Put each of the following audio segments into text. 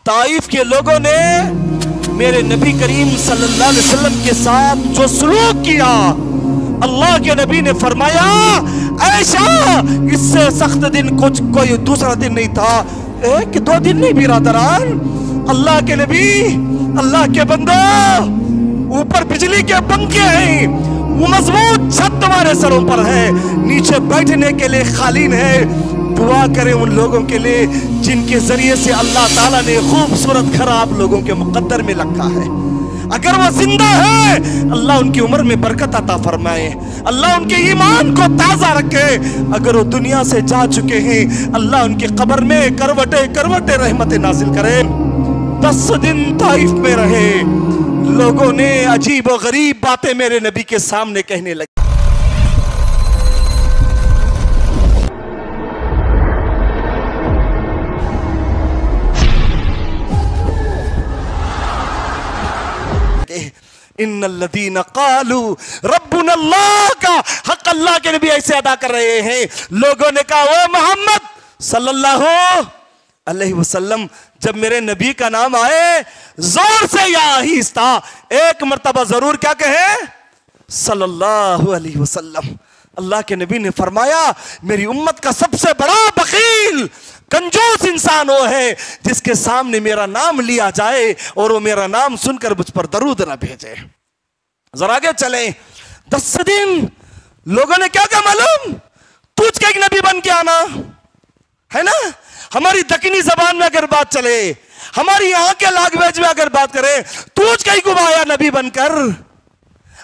Taif के लोगों ने मेरे नबी करीम सल्लल्लाहु अलैहि वसल्लम के साथ जो सलूक किया, अल्लाह के नबी ने फरमाया ऐशा इससे सख्त दिन कुछ कोई दूसरा दिन नहीं था। एक दो दिन नहीं बिरादरान, अल्लाह के नबी, अल्लाह के बंदो, ऊपर बिजली के पंखे हैं, वो मजबूत छत तुम्हारे सरों पर है, नीचे बैठने के लिए कालीन है। दुआ करें उन लोगों के लिए जिनके जरिए से अल्लाह ताला ने खूबसूरत घर आप लोगों के मुकद्दर में रखा है। अगर वो जिंदा है, अल्लाह उनकी उम्र में बरकत अता फरमाए, अल्लाह उनके ईमान को ताजा रखे। अगर वो दुनिया से जा चुके हैं, अल्लाह उनकी कब्र में करवटे करवटे रहमतें नाजिल करे। 10 दिन ताइफ में रहे, लोगों ने अजीब और गरीब बातें मेरे नबी के सामने कहने लगी। इन्नल्लज़ीना क़ालू रब्बुना अल्लाह का हक अल्लाह के नबी ऐसे अदा कर रहे हैं। लोगों ने कहा ओ मोहम्मद सल्लल्लाहु अलैहि वसल्लम, जब मेरे नबी का नाम आए जोर से या आहिस्ता एक मर्तबा जरूर क्या कहे, सल्लल्लाहु अलैहि वसल्लम। अल्लाह के नबी ने फरमाया मेरी उम्मत का सबसे बड़ा बखील कंजूस इंसान वो है जिसके सामने मेरा नाम लिया जाए और वो मेरा नाम सुनकर मुझ पर दरूद ना भेजे। जरा आगे चले। 10 दिन लोगों ने क्या कहा मालूम, तुझ के एक नबी बन के आना है ना। हमारी दक्षिणी जबान में अगर बात चले, हमारी यहां के लैंग्वेज में अगर बात करें, तुझ कहीं को आया नबी बनकर,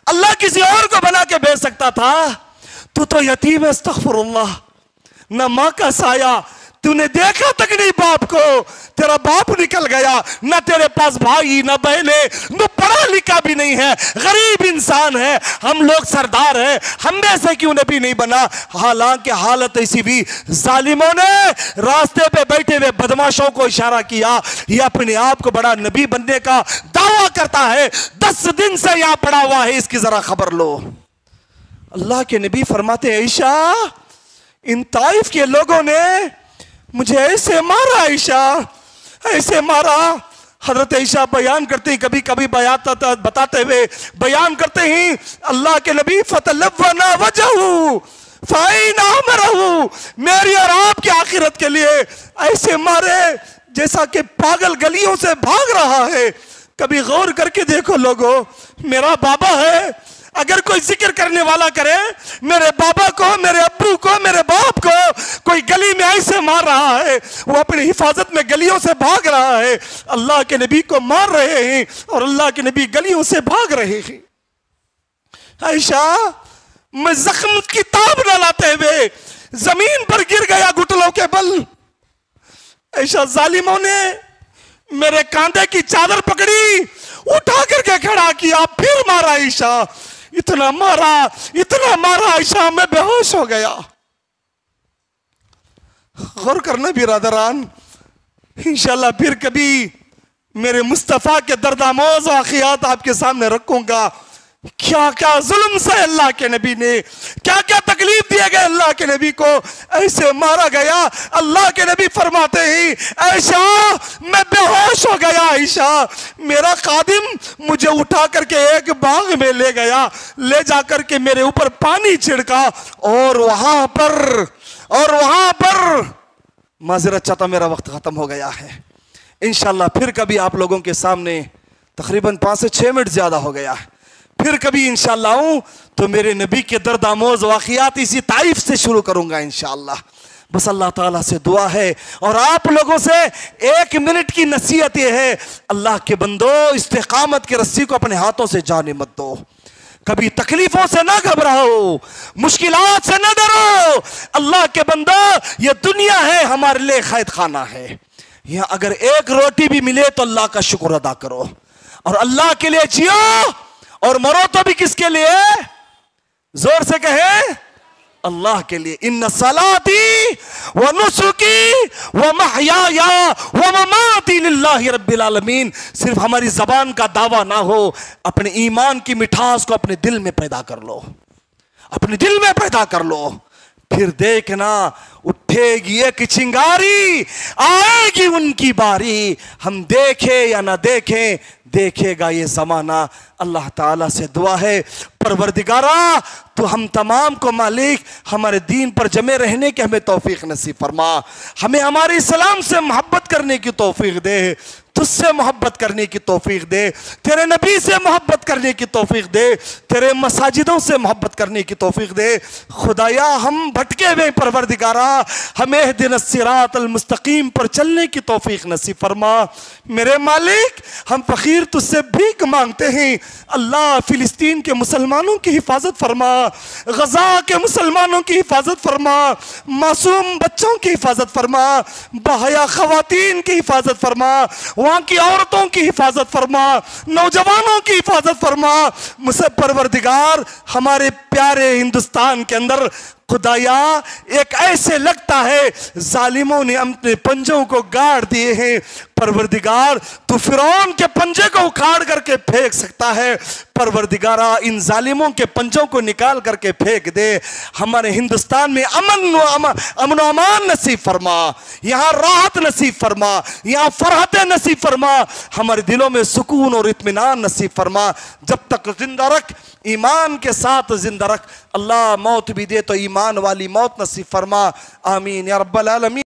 अल्लाह किसी और को बना के भेज सकता था। तू तो यतीम है, अस्तगफिरुल्लाह, न मां का साया, तूने देखा तक नहीं बाप को, तेरा बाप निकल गया, न तेरे पास भाई न बहने, न पढ़ा लिखा भी नहीं है, गरीब इंसान है, हम लोग सरदार हैं, हम में से क्यों नबी नहीं बना। हालांकि हालत ऐसी भी, जालिमों ने रास्ते पे बैठे हुए बदमाशों को इशारा किया, ये अपने आप को बड़ा नबी बनने का दावा करता है, 10 दिन से यहां पड़ा हुआ है, इसकी जरा खबर लो। अल्लाह के नबी फरमाते हैं ईशा, इन ताइफ के लोगों ने मुझे ऐसे मारा, ईशा ऐसे मारा। हजरत ईशा बयान करते ही, कभी कभी बताते हुए बयान करते ही, अल्लाह के नबी फतलव्वना वजहू फाइना मरहू, मेरी और आपकी आखिरत के लिए ऐसे मारे जैसा कि पागल गलियों से भाग रहा है। कभी गौर करके देखो लोगों, मेरा बाबा है, अगर कोई जिक्र करने वाला करे मेरे बाबा को, मेरे अब्बू को, मेरे बाप को, कोई गली में ऐसे मार रहा है, वो अपनी हिफाजत में गलियों से भाग रहा है, अल्लाह के नबी को मार रहे हैं और अल्लाह के नबी गलियों से भाग रहे हैं। आयशा, मैं जख्म की ताब न लाते हुए जमीन पर गिर गया घुटनों के बल। आयशा, जालिमों ने मेरे कांधे की चादर पकड़ी, उठा करके खड़ा किया, फिर मारा। ईशा, इतना मारा आयशा, मैं बेहोश हो गया। गौर करना बिरादरान, इंशाल्लाह फिर कभी मेरे मुस्तफा के दर्दामोज वाक़ियात आपके सामने रखूंगा। क्या क्या जुल्म से अल्लाह के नबी ने, क्या क्या तकलीफ दिए गए अल्लाह के नबी को, ऐसे मारा गया। अल्लाह के नबी फरमाते ही ऐशा, मैं बेहोश हो गया। ऐशा, मेरा खादिम मुझे उठा करके एक बाग में ले गया, ले जाकर के मेरे ऊपर पानी छिड़का और वहां पर माजरत चाहता, मेरा वक्त खत्म हो गया है। इंशाल्लाह फिर कभी आप लोगों के सामने, तकरीबन 5 से 6 मिनट ज्यादा हो गया है, फिर कभी इंशाल्लाह हूं तो मेरे नबी के दर्द आमोज वाक़ियात इसी ताइफ से शुरू करूंगा इंशाल्लाह। बस अल्लाह ताला से दुआ है और आप लोगों से 1 मिनट की नसीहत ये है, अल्लाह के बंदो, इस्तिकामत की रस्सी को अपने हाथों से जाने मत दो। कभी तकलीफों से ना घबराओ, मुश्किलात से ना डरो। अल्लाह के बंदो, ये दुनिया है हमारे लिए खैर खाना है। यहाँ अगर एक रोटी भी मिले तो अल्लाह का शुक्र अदा करो और अल्लाह के लिए जियो और मरो तो भी किसके लिए? जोर से कहे, अल्लाह के लिए। इन्ना सलाती व नुसुकी व महयाया व ममाती लिल्लाहि रब्बिल आलमीन। सिर्फ हमारी जबान का दावा ना हो, अपने ईमान की मिठास को अपने दिल में पैदा कर लो, अपने दिल में पैदा कर लो। फिर देखना उठेगी एक चिंगारी, आएगी उनकी बारी, हम देखे या ना देखें देखेगा ये ज़माना। अल्लाह ताला से दुआ है, परवरदिगारा तो हम तमाम को मालिक हमारे दीन पर जमे रहने की हमें तौफीक नसीब फरमा, हमें हमारे इस्लाम से मोहब्बत करने की तौफीक दे, तुझसे मोहब्बत करने की तौफीक दे, तेरे नबी से मोहब्बत करने की तौफीक दे, तेरे मसाजिदों से मोहब्बत करने की तौफीक दे। खुदाया हम भटके हुए परवरदिगारा, हमें दिन सिरातल मुस्तकीम पर चलने की तौफीक नसीब फरमा। मेरे मालिक हम फ़कीर तुझसे भीख मांगते हैं, अल्लाह फ़िलिस्तीन के मुसलमानों की हिफाजत फरमा, गज़ा के मुसलमानों की हिफाजत फरमा, मासूम बच्चों की हिफाजत फरमा, बहया ख़वातीन की हिफाजत फरमा, वहाँ की औरतों की हिफाजत फरमा, नौजवानों की हिफाजत फरमा। मुझसे परवरदिगार हमारे प्यारे हिंदुस्तान के अंदर खुदाया एक ऐसे लगता है जालिमों ने अपने पंजों को गाड़ दिए हैं, परवरदिगार तू फिरौन के पंजे को उखाड़ करके फेंक सकता है, परवरदिगारा इन जालिमों के पंजों को निकाल करके फेंक दे। हमारे हिंदुस्तान में अमन अमान नसीब फरमा, यहाँ राहत नसीब फरमा, यहाँ फरहत नसीब फरमा, हमारे दिलों में सुकून और इत्मीनान नसीब फरमा। जब तक जिंदा रख, ईमान के साथ जिंदा रख, अल्लाह मौत भी दे तो ईमान वाली मौत नसीब फरमा। आमीन या रब्बल आलमीन।